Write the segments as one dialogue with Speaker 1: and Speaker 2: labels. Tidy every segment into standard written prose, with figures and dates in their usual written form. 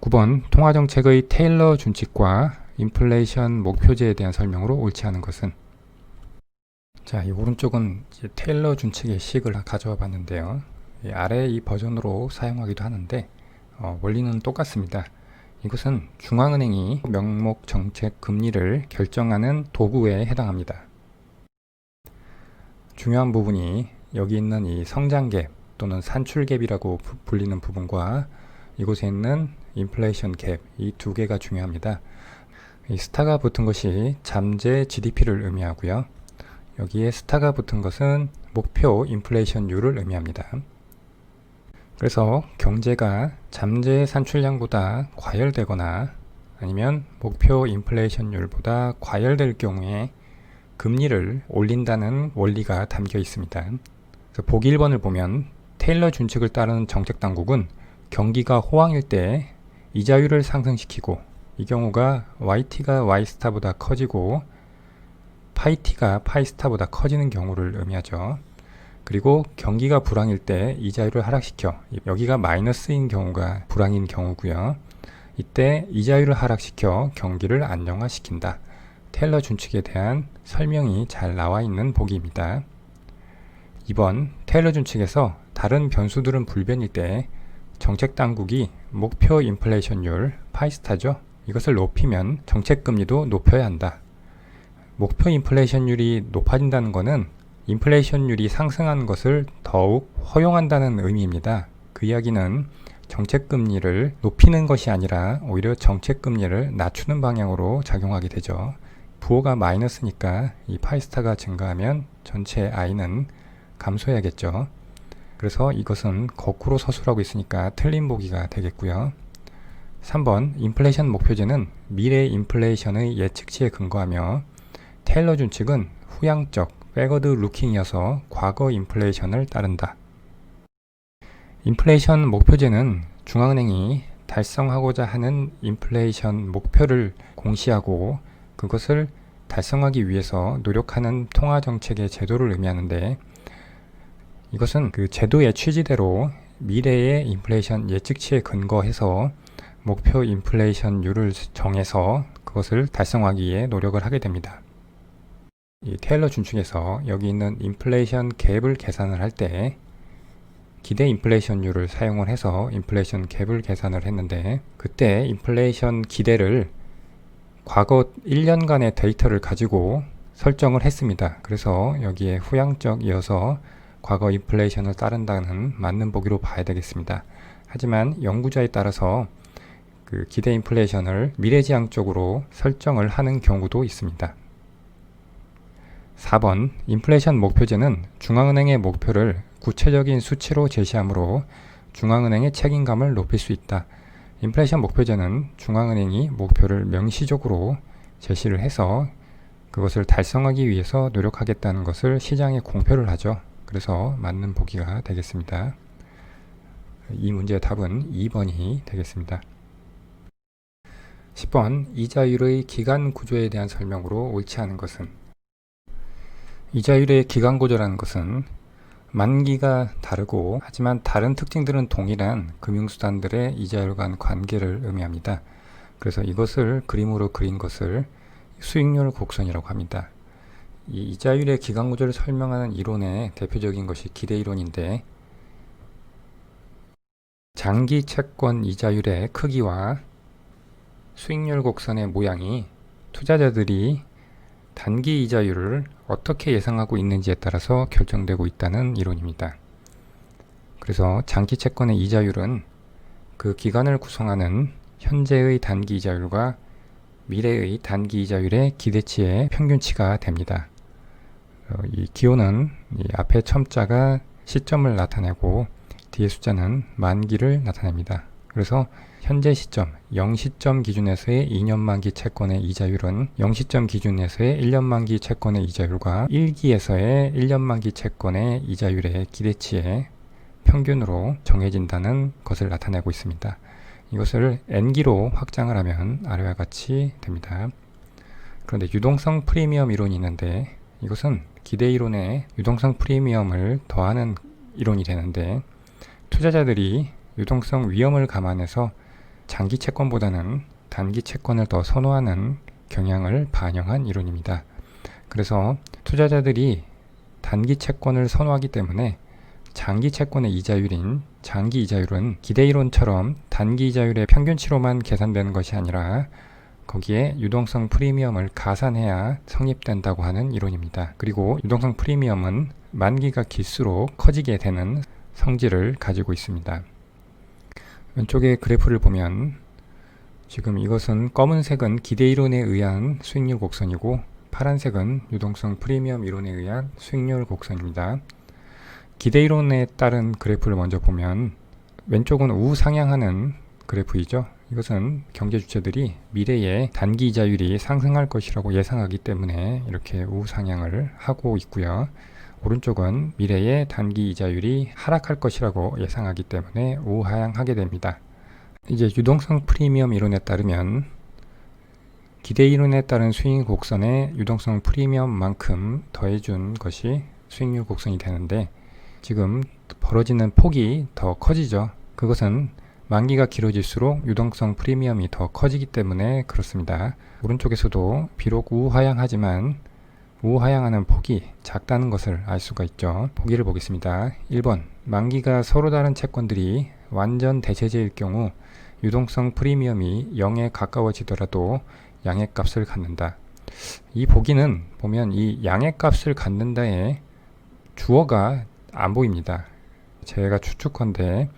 Speaker 1: 9번 통화정책의 테일러 준칙과 인플레이션 목표제에 대한 설명으로 옳지 않은 것은. 자, 이 오른쪽은 이제 테일러 준칙의 식을 가져와 봤는데요. 이 아래 이 버전으로 사용하기도 하는데 원리는 똑같습니다. 이것은 중앙은행이 명목 정책 금리를 결정하는 도구에 해당합니다. 중요한 부분이 여기 있는 이 성장갭 또는 산출갭이라고 불리는 부분과 이곳에 있는 인플레이션 갭, 이 두 개가 중요합니다. 이 스타가 붙은 것이 잠재 GDP를 의미하고요. 여기에 스타가 붙은 것은 목표 인플레이션율을 의미합니다. 그래서 경제가 잠재 산출량보다 과열되거나 아니면 목표 인플레이션율보다 과열될 경우에 금리를 올린다는 원리가 담겨 있습니다. 그래서 보기 1번을 보면 테일러 준칙을 따르는 정책 당국은 경기가 호황일 때 이자율을 상승시키고, 이 경우가 YT가 Y스타보다 커지고 파이T가 파이스타보다 커지는 경우를 의미하죠. 그리고 경기가 불황일 때 이자율을 하락시켜, 여기가 마이너스인 경우가 불황인 경우고요. 이때 이자율을 하락시켜 경기를 안정화시킨다. 테일러 준칙에 대한 설명이 잘 나와 있는 보기입니다. 2번 테일러 준칙에서 다른 변수들은 불변일 때 정책 당국이 목표 인플레이션율 파이스타죠. 이것을 높이면 정책 금리도 높여야 한다. 목표 인플레이션율이 높아진다는 것은 인플레이션율이 상승하는 것을 더욱 허용한다는 의미입니다. 그 이야기는 정책 금리를 높이는 것이 아니라 오히려 정책 금리를 낮추는 방향으로 작용하게 되죠. 부호가 마이너스니까 이 파이스타가 증가하면 전체 I는 감소해야겠죠. 그래서 이것은 거꾸로 서술하고 있으니까 틀린 보기가 되겠고요. 3번 인플레이션 목표제는 미래 인플레이션의 예측치에 근거하며 테일러 준칙은 후향적 백워드 루킹이어서 과거 인플레이션을 따른다. 인플레이션 목표제는 중앙은행이 달성하고자 하는 인플레이션 목표를 공시하고 그것을 달성하기 위해서 노력하는 통화정책의 제도를 의미하는데, 이것은 그 제도의 취지대로 미래의 인플레이션 예측치에 근거해서 목표 인플레이션율을 정해서 그것을 달성하기 위해 노력을 하게 됩니다. 이 테일러 준칙에서 여기 있는 인플레이션 갭을 계산을 할 때 기대 인플레이션율을 사용을 해서 인플레이션 갭을 계산을 했는데, 그때 인플레이션 기대를 과거 1년간의 데이터를 가지고 설정을 했습니다. 그래서 여기에 후향적이어서 과거 인플레이션을 따른다는 맞는 보기로 봐야 되겠습니다. 하지만 연구자에 따라서 그 기대 인플레이션을 미래지향적으로 설정을 하는 경우도 있습니다. 4번 인플레이션 목표제는 중앙은행의 목표를 구체적인 수치로 제시하므로 중앙은행의 책임감을 높일 수 있다. 인플레이션 목표제는 중앙은행이 목표를 명시적으로 제시를 해서 그것을 달성하기 위해서 노력하겠다는 것을 시장에 공표를 하죠. 그래서 맞는 보기가 되겠습니다. 이 문제의 답은 2번이 되겠습니다. 10번 이자율의 기간 구조에 대한 설명으로 옳지 않은 것은. 이자율의 기간 구조라는 것은 만기가 다르고 하지만 다른 특징들은 동일한 금융수단들의 이자율 간 관계를 의미합니다. 그래서 이것을 그림으로 그린 것을 수익률 곡선이라고 합니다. 이 이자율의 기간 구조를 설명하는 이론의 대표적인 것이 기대 이론인데, 장기 채권 이자율의 크기와 수익률 곡선의 모양이 투자자들이 단기 이자율을 어떻게 예상하고 있는지에 따라서 결정되고 있다는 이론입니다. 그래서 장기 채권의 이자율은 그 기간을 구성하는 현재의 단기 이자율과 미래의 단기 이자율의 기대치의 평균치가 됩니다. 이 기호는 이 앞에 첨자가 시점을 나타내고 뒤에 숫자는 만기를 나타냅니다. 그래서 현재 시점 0시점 기준에서의 2년 만기 채권의 이자율은 0시점 기준에서의 1년 만기 채권의 이자율과 1기에서의 1년 만기 채권의 이자율의 기대치의 평균으로 정해진다는 것을 나타내고 있습니다. 이것을 N기로 확장을 하면 아래와 같이 됩니다. 그런데 유동성 프리미엄 이론이 있는데, 이것은 기대 이론에 유동성 프리미엄을 더하는 이론이 되는데, 투자자들이 유동성 위험을 감안해서 장기 채권보다는 단기 채권을 더 선호하는 경향을 반영한 이론입니다. 그래서 투자자들이 단기 채권을 선호하기 때문에 장기 채권의 이자율인 장기 이자율은 기대이론처럼 단기 이자율의 평균치로만 계산되는 것이 아니라 거기에 유동성 프리미엄을 가산해야 성립된다고 하는 이론입니다. 그리고 유동성 프리미엄은 만기가 길수록 커지게 되는 성질을 가지고 있습니다. 왼쪽의 그래프를 보면 지금 이것은 검은색은 기대이론에 의한 수익률 곡선이고 파란색은 유동성 프리미엄 이론에 의한 수익률 곡선입니다. 기대이론에 따른 그래프를 먼저 보면 왼쪽은 우상향하는 그래프이죠. 이것은 경제 주체들이 미래에 단기 이자율이 상승할 것이라고 예상하기 때문에 이렇게 우상향을 하고 있고요. 오른쪽은 미래에 단기 이자율이 하락할 것이라고 예상하기 때문에 우하향하게 됩니다. 이제 유동성 프리미엄 이론에 따르면 기대이론에 따른 수익 곡선에 유동성 프리미엄만큼 더해준 것이 수익률 곡선이 되는데 지금 벌어지는 폭이 더 커지죠. 그것은 만기가 길어질수록 유동성 프리미엄이 더 커지기 때문에 그렇습니다. 오른쪽에서도 비록 우하향하지만 우하향하는 폭이 작다는 것을 알 수가 있죠. 보기를 보겠습니다. 1번 만기가 서로 다른 채권들이 완전 대체제일 경우 유동성 프리미엄이 0에 가까워지더라도 양액값을 갖는다. 이 보기는 보면 이 양액값을 갖는다의 주어가 안 보입니다. 제가 추측컨대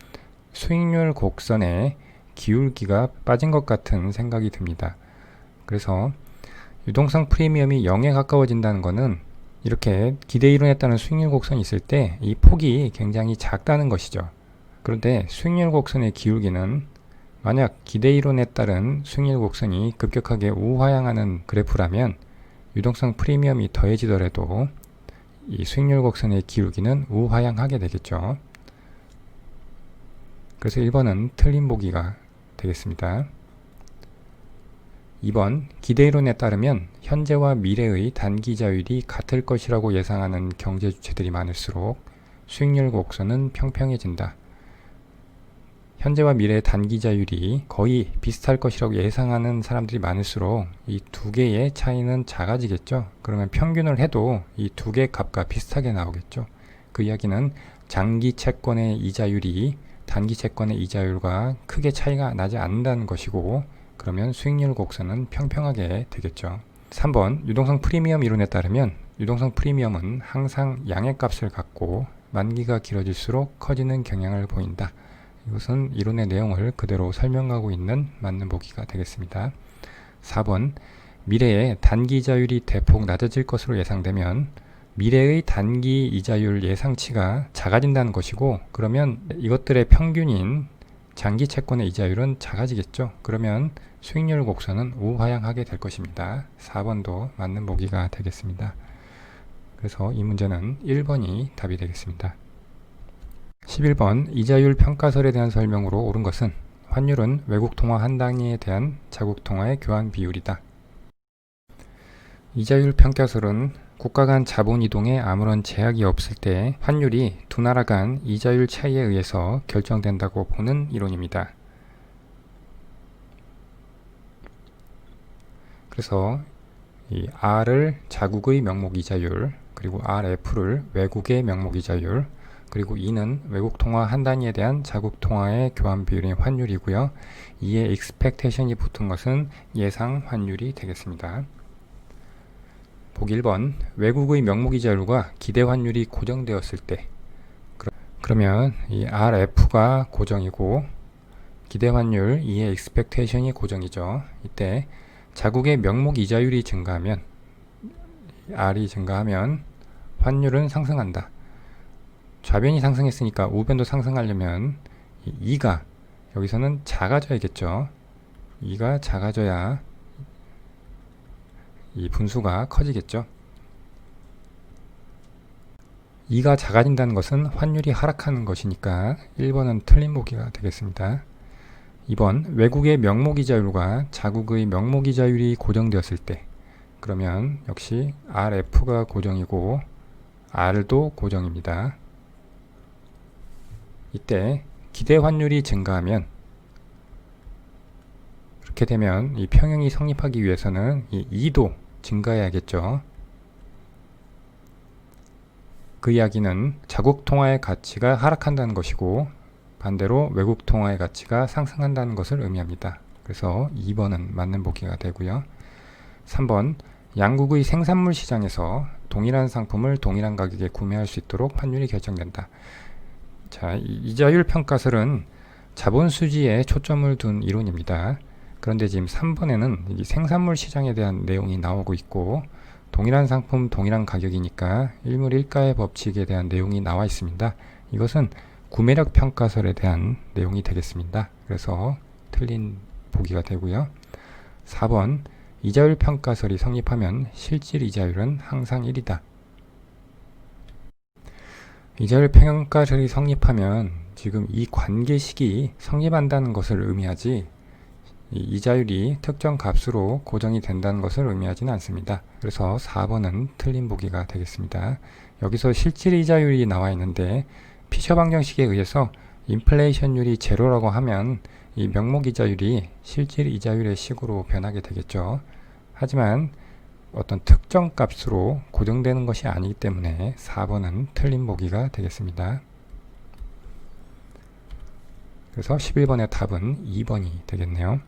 Speaker 1: 수익률 곡선에 기울기가 빠진 것 같은 생각이 듭니다. 그래서 유동성 프리미엄이 0에 가까워진다는 것은 이렇게 기대이론에 따른 수익률 곡선이 있을 때 이 폭이 굉장히 작다는 것이죠. 그런데 수익률 곡선의 기울기는 만약 기대이론에 따른 수익률 곡선이 급격하게 우하향하는 그래프라면 유동성 프리미엄이 더해지더라도 이 수익률 곡선의 기울기는 우하향하게 되겠죠. 그래서 1번은 틀린 보기가 되겠습니다. 2번 기대이론에 따르면 현재와 미래의 단기 이자율이 같을 것이라고 예상하는 경제 주체들이 많을수록 수익률 곡선은 평평해진다. 현재와 미래의 단기 이자율이 거의 비슷할 것이라고 예상하는 사람들이 많을수록 이 두 개의 차이는 작아지겠죠. 그러면 평균을 해도 이 두 개의 값과 비슷하게 나오겠죠. 그 이야기는 장기 채권의 이자율이 단기 채권의 이자율과 크게 차이가 나지 않는다는 것이고 그러면 수익률 곡선은 평평하게 되겠죠. 3번 유동성 프리미엄 이론에 따르면 유동성 프리미엄은 항상 양액값을 갖고 만기가 길어질수록 커지는 경향을 보인다. 이것은 이론의 내용을 그대로 설명하고 있는 맞는 보기가 되겠습니다. 4번 미래에 단기 이자율이 대폭 낮아질 것으로 예상되면 미래의 단기 이자율 예상치가 작아진다는 것이고 그러면 이것들의 평균인 장기 채권의 이자율은 작아지겠죠. 그러면 수익률 곡선은 우하향하게 될 것입니다. 4번도 맞는 보기가 되겠습니다. 그래서 이 문제는 1번이 답이 되겠습니다. 11번 이자율 평가설에 대한 설명으로 옳은 것은 환율은 외국 통화 한 단위에 대한 자국 통화의 교환 비율이다. 이자율 평가설은 국가 간 자본 이동에 아무런 제약이 없을 때 환율이 두 나라 간 이자율 차이에 의해서 결정된다고 보는 이론입니다. 그래서 이 R을 자국의 명목 이자율, 그리고 RF를 외국의 명목 이자율, 그리고 E는 외국 통화 한 단위에 대한 자국 통화의 교환 비율인 환율이고요. 이에 expectation이 붙은 것은 예상 환율이 되겠습니다. 보기 1번 외국의 명목 이자율과 기대 환율이 고정되었을 때 그러면 이 RF가 고정이고 기대 환율 E의 expectation이 고정이죠. 이때 자국의 명목 이자율이 증가하면 R이 증가하면 환율은 상승한다. 좌변이 상승했으니까 우변도 상승하려면 이 2가 여기서는 작아져야겠죠. 2가 작아져야 이 분수가 커지겠죠. 2가 작아진다는 것은 환율이 하락하는 것이니까 1번은 틀린 보기가 되겠습니다. 2번 외국의 명목이자율과 자국의 명목이자율이 고정되었을 때 그러면 역시 RF가 고정이고 R도 고정입니다. 이때 기대 환율이 증가하면 이렇게 되면 이 평형이 성립하기 위해서는 이 2도 증가해야겠죠. 그 이야기는 자국 통화의 가치가 하락한다는 것이고 반대로 외국 통화의 가치가 상승한다는 것을 의미합니다. 그래서 2번은 맞는 보기가 되고요. 3번 양국의 생산물 시장에서 동일한 상품을 동일한 가격에 구매할 수 있도록 환율이 결정된다. 자, 이자율 평가설은 자본 수지에 초점을 둔 이론입니다. 그런데 지금 3번에는 이 생산물 시장에 대한 내용이 나오고 있고 동일한 상품 동일한 가격이니까 일물일가의 법칙에 대한 내용이 나와 있습니다. 이것은 구매력 평가설에 대한 내용이 되겠습니다. 그래서 틀린 보기가 되고요. 4번 이자율 평가설이 성립하면 실질 이자율은 항상 1이다. 이자율 평가설이 성립하면 지금 이 관계식이 성립한다는 것을 의미하지 이자율이 특정 값으로 고정이 된다는 것을 의미하지는 않습니다. 그래서 4번은 틀린 보기가 되겠습니다. 여기서 실질 이자율이 나와 있는데 피셔 방정식에 의해서 인플레이션율이 제로라고 하면 이 명목 이자율이 실질 이자율의 식으로 변하게 되겠죠. 하지만 어떤 특정 값으로 고정되는 것이 아니기 때문에 4번은 틀린 보기가 되겠습니다. 그래서 11번의 답은 2번이 되겠네요.